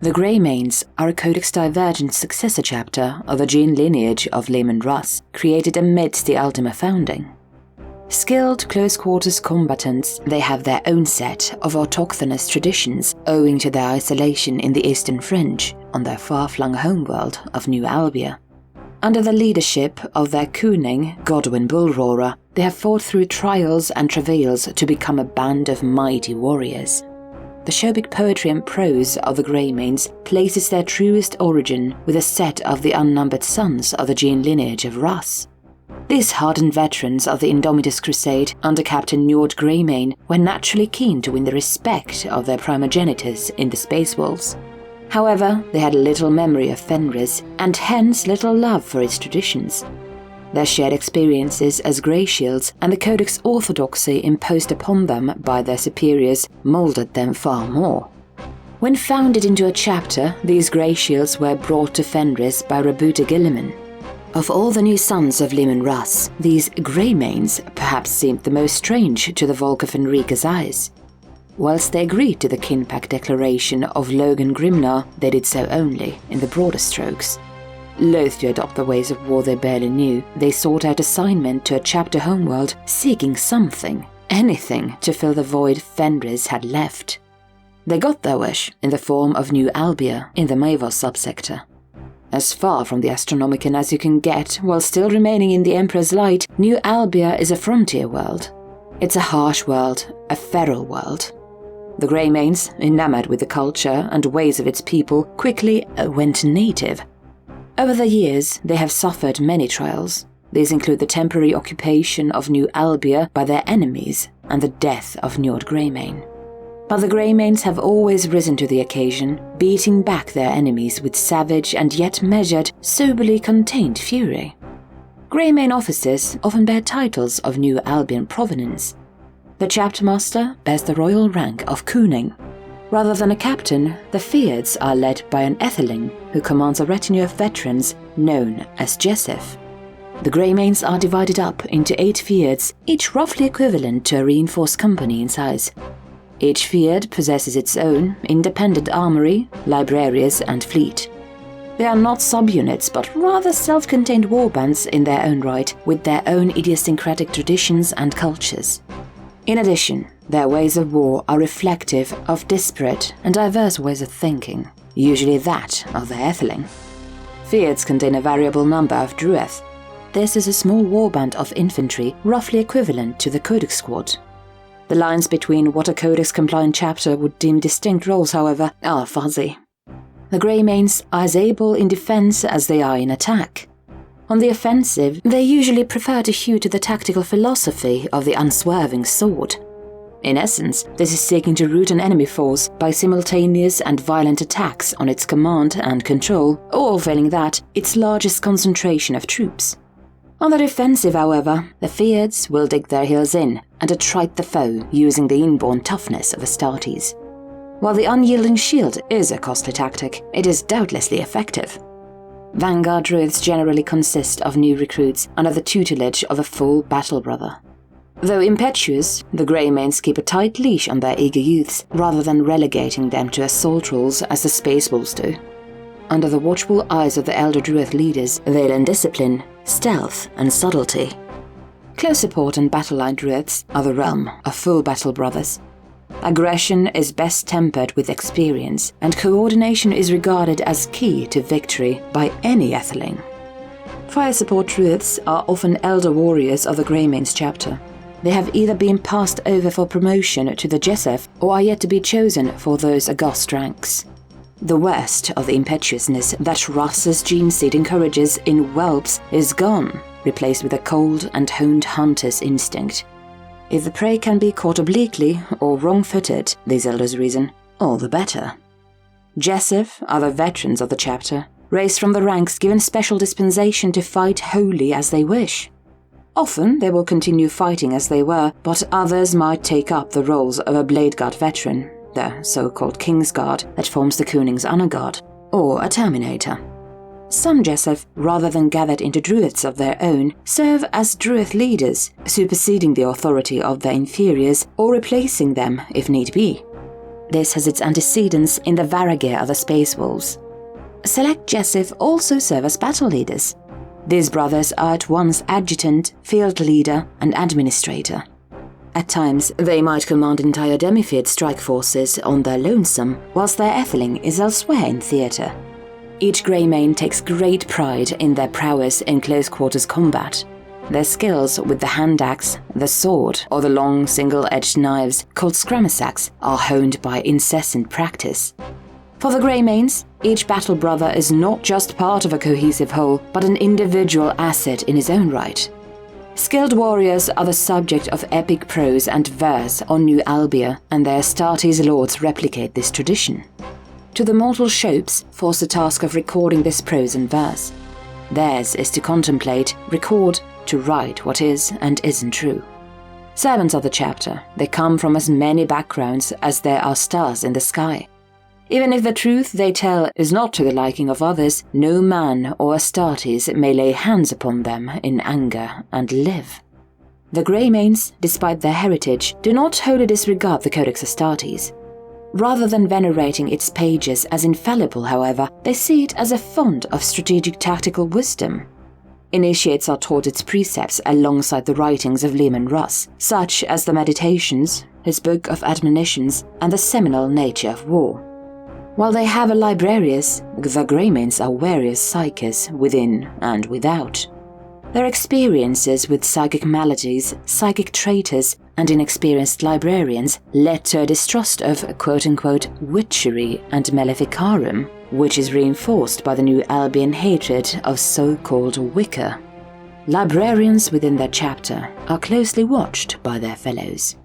The Greymanes are a Codex divergent successor chapter of the gene lineage of Leman Russ, created amidst the Ultima founding. Skilled close-quarters combatants, they have their own set of autochthonous traditions owing to their isolation in the eastern fringe on their far-flung homeworld of New Albia. Under the leadership of their cooning, Godwin Bullroarer, they have fought through trials and travails to become a band of mighty warriors. The Shobic poetry and prose of the Greymanes places their truest origin with a set of the unnumbered sons of the gene lineage of Russ. These hardened veterans of the Indomitus Crusade under Captain Njord Greymane were naturally keen to win the respect of their primogenitors in the Space Wolves. However, they had little memory of Fenris, and hence little love for its traditions. Their shared experiences as Grey Shields and the Codex orthodoxy imposed upon them by their superiors molded them far more. When founded into a chapter, these Grey Shields were brought to Fenris by Rabuta Gilliman. Of all the new sons of Leman Russ, these Greymanes perhaps seemed the most strange to the Volk of Enrica's eyes. Whilst they agreed to the Kinpact declaration of Logan Grimnar, they did so only in the broader strokes. Loath to adopt the ways of war they barely knew, they sought out assignment to a chapter homeworld, seeking something, anything, to fill the void Fenris had left. They got their wish in the form of New Albia in the Mavos subsector. As far from the Astronomicon as you can get while still remaining in the Emperor's light, New Albia is a frontier world. It's a harsh world, a feral world. The Greymanes, enamored with the culture and ways of its people, quickly went native. Over the years, they have suffered many trials. These include the temporary occupation of New Albia by their enemies and the death of Njord Greymane. But the Greymanes have always risen to the occasion, beating back their enemies with savage and yet measured, soberly contained fury. Greymane officers often bear titles of New Albian provenance. The chaptermaster bears the royal rank of Cooning. Rather than a captain, the Fyrds are led by an Etheling who commands a retinue of veterans known as Jessef. The Greymanes are divided up into 8 Fyrds, each roughly equivalent to a reinforced company in size. Each Fyrd possesses its own independent armory, librarians and fleet. They are not subunits but rather self-contained warbands in their own right, with their own idiosyncratic traditions and cultures. In addition, their ways of war are reflective of disparate and diverse ways of thinking, usually that of the Etheling. Fyrds contain a variable number of Drueth. This is a small warband of infantry roughly equivalent to the Codex squad. The lines between what a Codex-compliant chapter would deem distinct roles, however, are fuzzy. The Greymanes are as able in defense as they are in attack. On the offensive, they usually prefer to hew to the tactical philosophy of the unswerving sword. In essence, this is seeking to root an enemy force by simultaneous and violent attacks on its command and control, or, failing that, its largest concentration of troops. On the defensive, however, the Fyrds will dig their heels in and attrite the foe using the inborn toughness of Astartes. While the unyielding shield is a costly tactic, it is doubtlessly effective. Vanguard Druids generally consist of new recruits under the tutelage of a full battle brother. Though impetuous, the Greymanes keep a tight leash on their eager youths rather than relegating them to assault roles as the Space Wolves do. Under the watchful eyes of the elder Druid leaders, they learn discipline, stealth, and subtlety. Close support and battle-line Druids are the realm of full battle brothers. Aggression is best tempered with experience, and coordination is regarded as key to victory by any Etheling. Fire support Druids are often elder warriors of the Greymanes chapter. They have either been passed over for promotion to the Jessef or are yet to be chosen for those august ranks. The worst of the impetuousness that Russ's gene seed encourages in whelps is gone, replaced with a cold and honed hunter's instinct. If the prey can be caught obliquely or wrong-footed, these elders reason, all the better. Jessef are the veterans of the chapter, raised from the ranks given special dispensation to fight wholly as they wish. Often they will continue fighting as they were, but others might take up the roles of a Blade Guard veteran, the so-called King's Guard that forms the Cooning's Honor Guard, or a Terminator. Some Jessef, rather than gathered into Druids of their own, serve as Druid leaders, superseding the authority of their inferiors or replacing them if need be. This has its antecedents in the Varagir of the Space Wolves. Select Jessif also serve as battle leaders. These brothers are at once adjutant, field leader, and administrator. At times, they might command entire demi-field strike forces on their lonesome, whilst their etheling is elsewhere in theatre. Each Greymane takes great pride in their prowess in close-quarters combat. Their skills with the hand axe, the sword, or the long single-edged knives called scramasacs are honed by incessant practice. For the Greymanes, each battle brother is not just part of a cohesive whole, but an individual asset in his own right. Skilled warriors are the subject of epic prose and verse on New Albia, and their Astartes lords replicate this tradition. To the mortal Shopes falls the task of recording this prose and verse. Theirs is to contemplate, record, to write what is and isn't true. Servants of the chapter, they come from as many backgrounds as there are stars in the sky. Even if the truth they tell is not to the liking of others, no man or Astartes may lay hands upon them in anger and live. The Greymanes, despite their heritage, do not wholly disregard the Codex Astartes. Rather than venerating its pages as infallible, however, they see it as a font of strategic tactical wisdom. Initiates are taught its precepts alongside the writings of Leman Russ, such as the Meditations, his Book of Admonitions, and the seminal Nature of War. While they have a librarius, the Greymanes are wary psykers within and without. Their experiences with psychic maladies, psychic traitors, and inexperienced librarians led to a distrust of quote-unquote witchery and maleficarum, which is reinforced by the New Albion hatred of so-called Wicca. Librarians within their chapter are closely watched by their fellows.